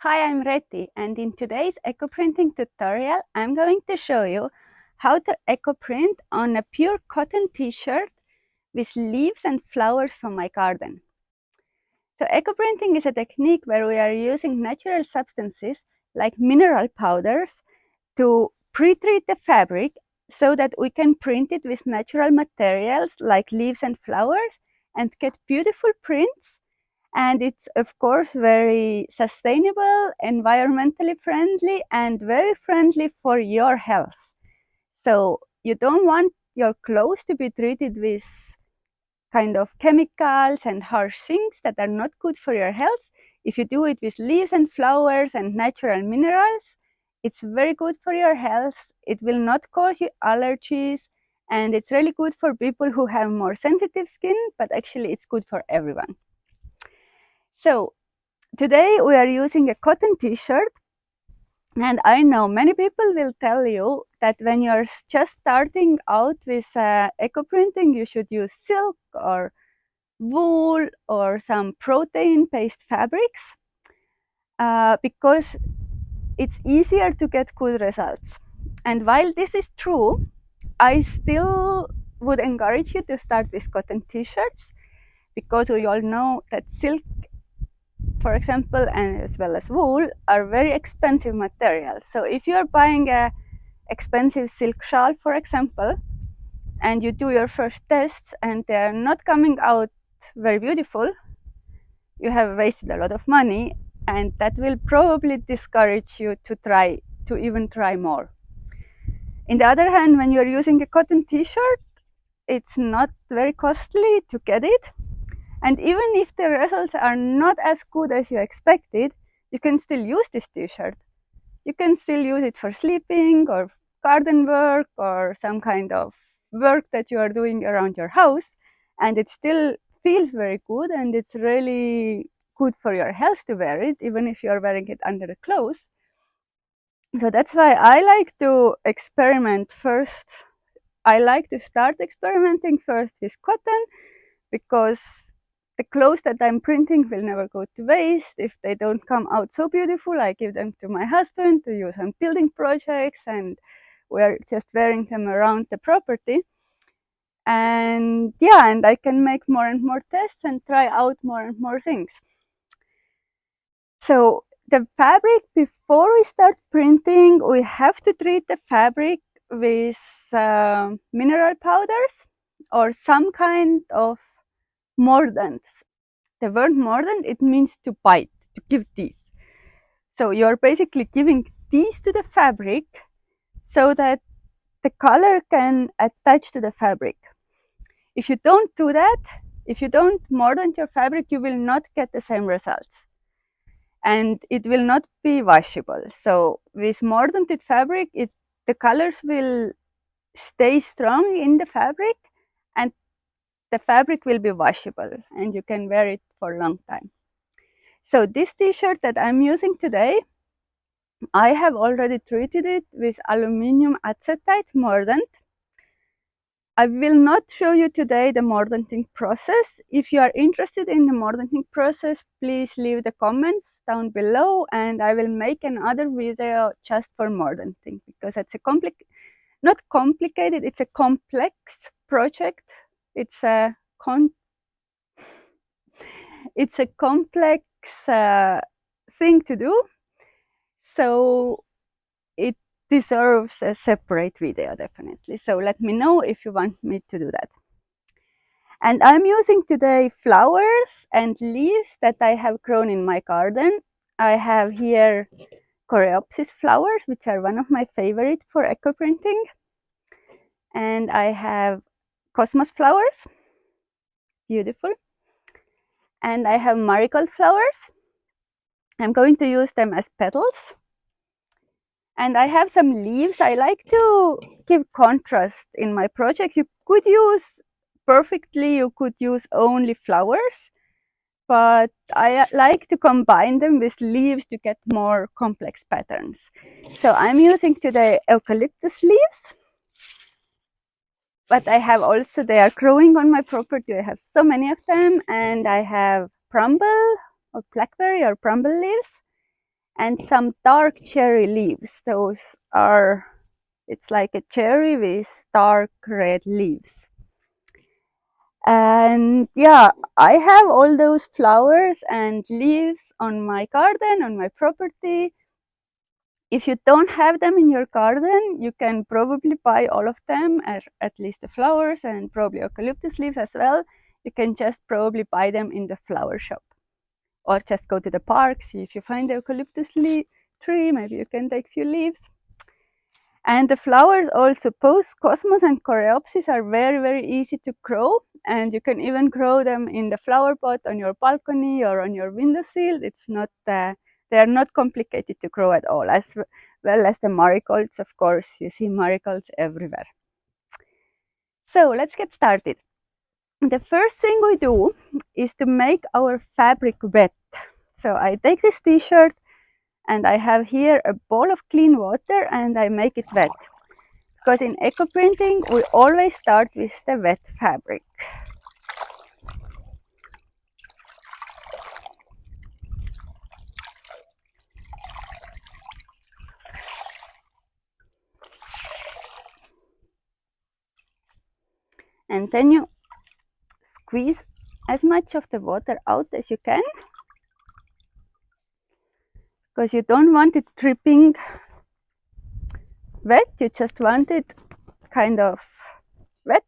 Hi, I'm Reti, and in today's Ecoprinting tutorial, I'm going to show you how to Ecoprint on a pure cotton t-shirt with leaves and flowers from my garden. So Ecoprinting is a technique where we are using natural substances like mineral powders to pre-treat the fabric so that we can print it with natural materials like leaves and flowers and get beautiful prints. And it's of course very sustainable, environmentally friendly, and very friendly for your health. So you don't want your clothes to be treated with kind of chemicals and harsh things that are not good for your health. If you do it with leaves and flowers and natural minerals, it's very good for your health. It will not cause you allergies, and it's really good for people who have more sensitive skin, but actually it's good for everyone. So today we are using a cotton t-shirt, and I know many people will tell you that when you're just starting out with eco printing, you should use silk or wool or some protein-based fabrics because it's easier to get good results. And while this is true, I still would encourage you to start with cotton t-shirts because we all know that silk, for example, and as well as wool, are very expensive materials. So if you're buying a expensive silk shawl, for example, and you do your first tests and they're not coming out very beautiful, you have wasted a lot of money, and that will probably discourage you to even try more. On the other hand, when you're using a cotton t-shirt, it's not very costly to get it. And even if the results are not as good as you expected, you can still use this t-shirt. You can still use it for sleeping or garden work or some kind of work that you are doing around your house, and it still feels very good, and it's really good for your health to wear it, even if you're wearing it under the clothes. So that's why I like to experiment first. I like to start experimenting first with cotton because the clothes that I'm printing will never go to waste. If they don't come out so beautiful, I give them to my husband to use on building projects, and we're just wearing them around the property. And yeah, and I can make more and more tests and try out more and more things. So the fabric, before we start printing, we have to treat the fabric with mineral powders or some kind of mordant. The word mordant, it means to bite, to give teeth. So you're basically giving teeth to the fabric so that the color can attach to the fabric. If you don't do that, if you don't mordant your fabric, you will not get the same results. And it will not be washable. So with mordanted fabric, the colors will stay strong in the fabric, and the fabric will be washable, and you can wear it for a long time. So this t-shirt that I'm using today, I have already treated it with aluminum acetate mordant. I will not show you today the mordanting process. If you are interested in the mordanting process, please leave the comments down below, and I will make another video just for mordanting because it's not complicated, it's a complex project. It's a complex thing to do, so it deserves a separate video definitely. So let me know if you want me to do that. And I'm using today flowers and leaves that I have grown in my garden. I have here coreopsis flowers, which are one of my favorite for eco printing. And I have cosmos flowers, beautiful. And I have marigold flowers. I'm going to use them as petals. And I have some leaves. I like to give contrast in my projects. You could use only flowers, but I like to combine them with leaves to get more complex patterns. So I'm using today eucalyptus leaves, but I have also, they are growing on my property. I have so many of them, and I have bramble or blackberry or bramble leaves. and some dark cherry leaves. Those are, it's like a cherry with dark red leaves. And yeah, I have all those flowers and leaves on my garden, on my property. If you don't have them in your garden, you can probably buy all of them, at least the flowers and probably eucalyptus leaves as well. You can just probably buy them in the flower shop, or just go to the park, see if you find the eucalyptus tree, maybe you can take a few leaves. And the flowers also, both cosmos and coreopsis, are very, very easy to grow, and you can even grow them in the flower pot on your balcony or on your windowsill. It's not they are not complicated to grow at all, as well as the marigolds. Of course, you see marigolds everywhere. So let's get started. The first thing we do is to make our fabric wet. So I take this t-shirt and I have here a bowl of clean water and I make it wet. Because in Ecoprinting, we always start with the wet fabric. And then you squeeze as much of the water out as you can, because you don't want it dripping wet, you just want it kind of wet,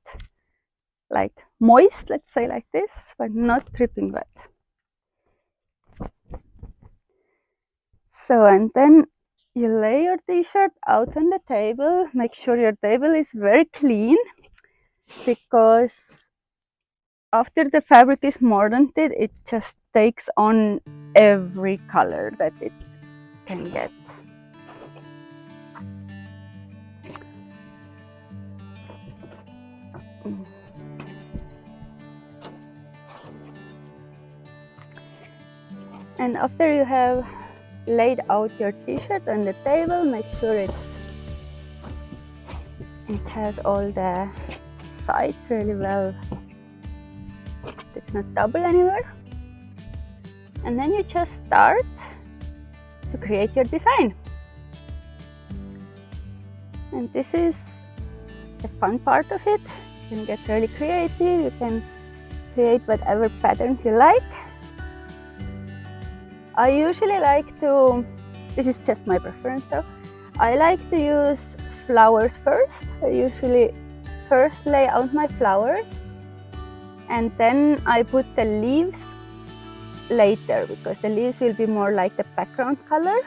like moist, let's say like this, but not dripping wet. So, and then you lay your t-shirt out on the table. Make sure your table is very clean, because after the fabric is mordanted, it just takes on every color that it can get. And after you have laid out your t-shirt on the table, make sure it has all the sides really well, it's not double anywhere. And then you just start to create your design. And this is the fun part of it. You can get really creative, you can create whatever patterns you like. I usually like to, this is just my preference though, I like to use flowers first. I usually first lay out my flowers and then I put the leaves later, because the leaves will be more like the background color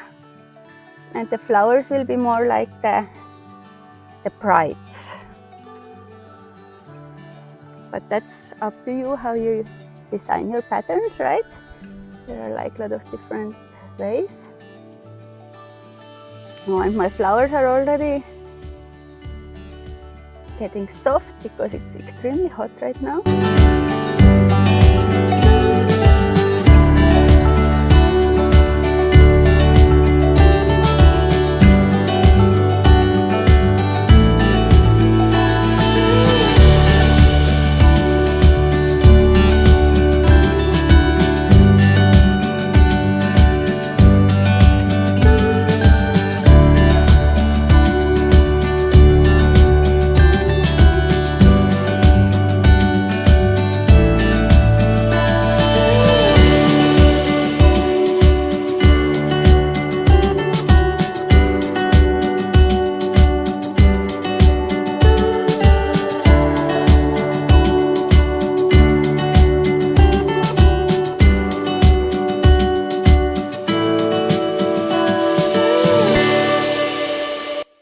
and the flowers will be more like the brights. But that's up to you how you design your patterns, right? There are like a lot of different ways. Oh, and my flowers are already getting soft because it's extremely hot right now.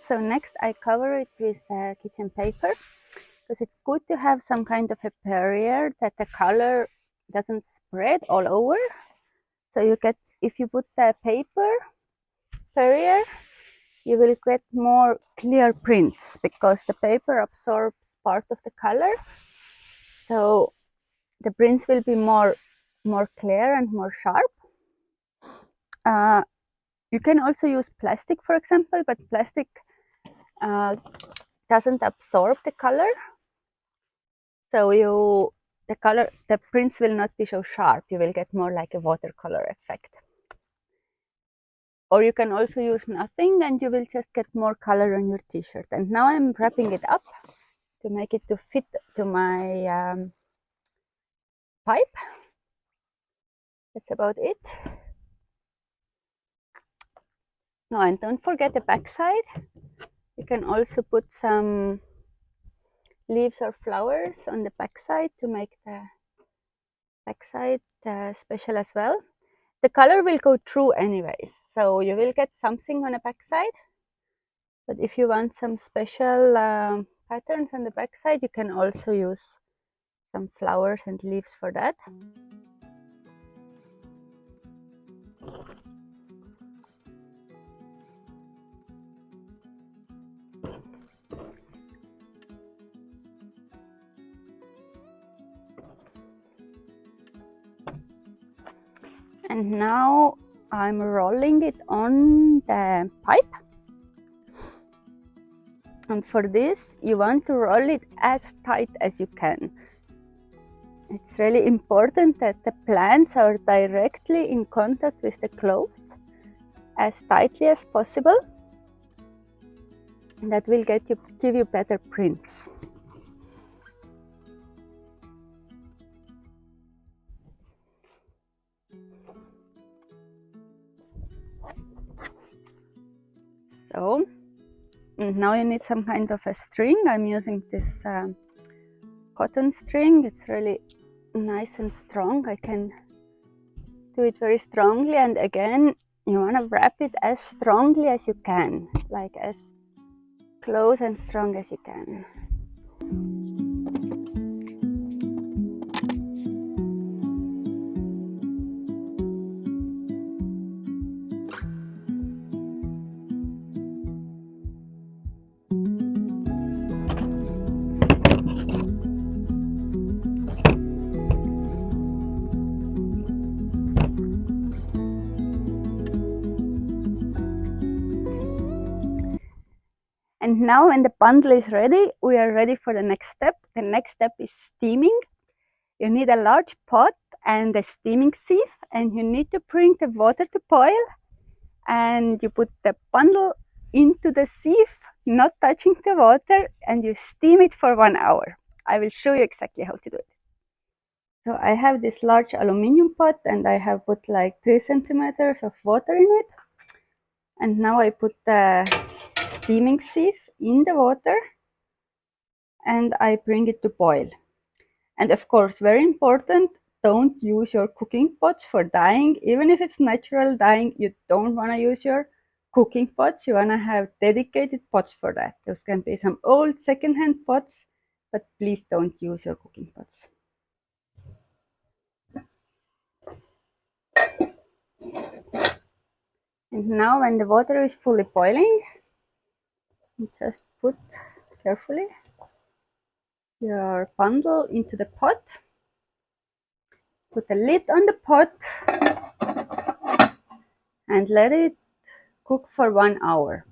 So next I cover it with kitchen paper, because it's good to have some kind of a barrier that the color doesn't spread all over. So you get, if you put the paper barrier, you will get more clear prints, because the paper absorbs part of the color. So the prints will be more clear and more sharp. You can also use plastic, for example, but plastic doesn't absorb the color, so the prints will not be so sharp. You will get more like a watercolor effect. Or you can also use nothing and you will just get more color on your t-shirt. And now I'm wrapping it up to make it to fit to my pipe. That's about it. No, and don't forget the back side. You can also put some leaves or flowers on the back side to make the back side special as well. The color will go through anyways, so you will get something on the back side. But if you want some special patterns on the back side, you can also use some flowers and leaves for that. And now I'm rolling it on the pipe. And for this, you want to roll it as tight as you can. It's really important that the plants are directly in contact with the clothes as tightly as possible. And that will give you better prints. So now you need some kind of a string. I'm using this cotton string. It's really nice and strong. I can do it very strongly, and again you want to wrap it as strongly as you can, like as close and strong as you can. And now when the bundle is ready, we are ready for the next step. The next step is steaming. You need a large pot and a steaming sieve, and you need to bring the water to boil, and you put the bundle into the sieve, not touching the water, and you steam it for 1 hour. I will show you exactly how to do it. So I have this large aluminum pot, and I have put like 3 centimeters of water in it. And now I put the steaming sieve in the water and I bring it to boil. And of course, very important, don't use your cooking pots for dyeing. Even if it's natural dyeing, you don't want to use your cooking pots. You want to have dedicated pots for that. Those can be some old secondhand pots, but please don't use your cooking pots. And now when the water is fully boiling, just put carefully your bundle into the pot. Put the lid on the pot and let it cook for 1 hour.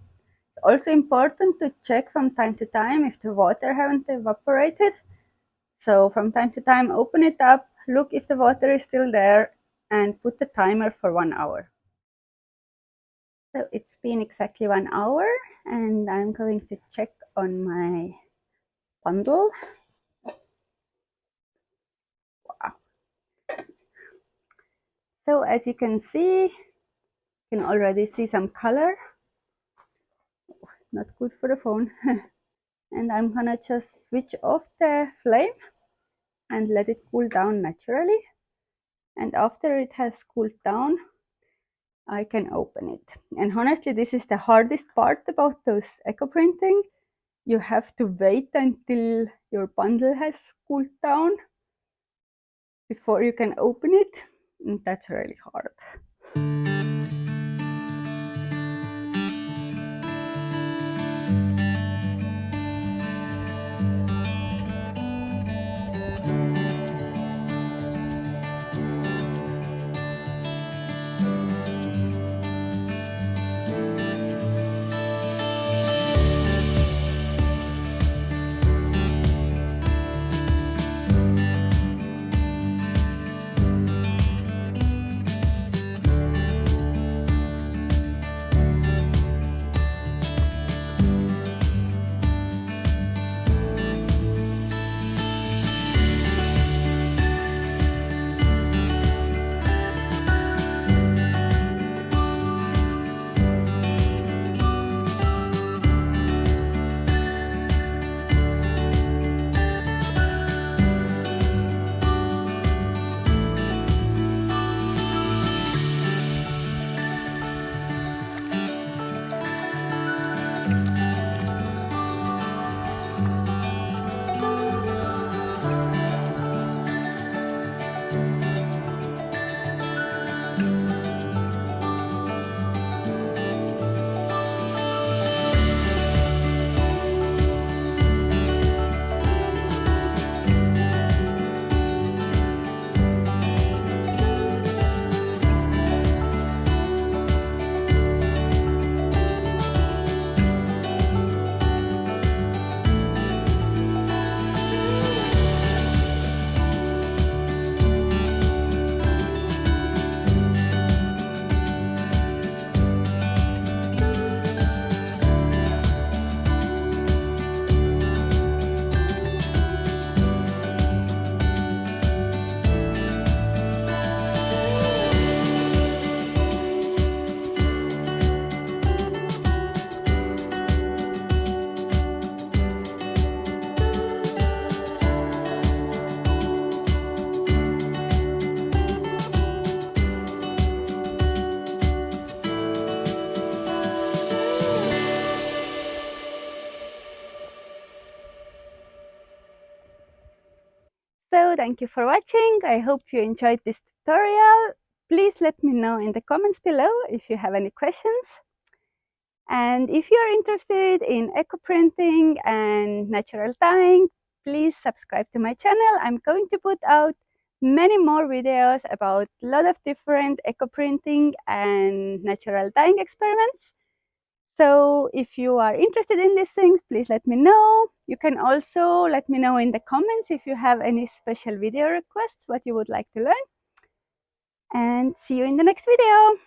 It's also important to check from time to time if the water haven't evaporated. So from time to time, open it up, look if the water is still there, and put the timer for 1 hour. So it's been exactly 1 hour, and I'm going to check on my bundle. Wow. So as you can see, you can already see some color. Not good for the phone. And I'm gonna just switch off the flame and let it cool down naturally. And after it has cooled down, I can open it. And honestly, this is the hardest part about those Ecoprinting. You have to wait until your bundle has cooled down before you can open it, and that's really hard. Thank you for watching. I hope you enjoyed this tutorial. Please let me know in the comments below if you have any questions. And if you're interested in eco-printing and natural dyeing, please subscribe to my channel. I'm going to put out many more videos about a lot of different eco-printing and natural dyeing experiments. So if you are interested in these things, please let me know. You can also let me know in the comments if you have any special video requests, what you would like to learn. And see you in the next video.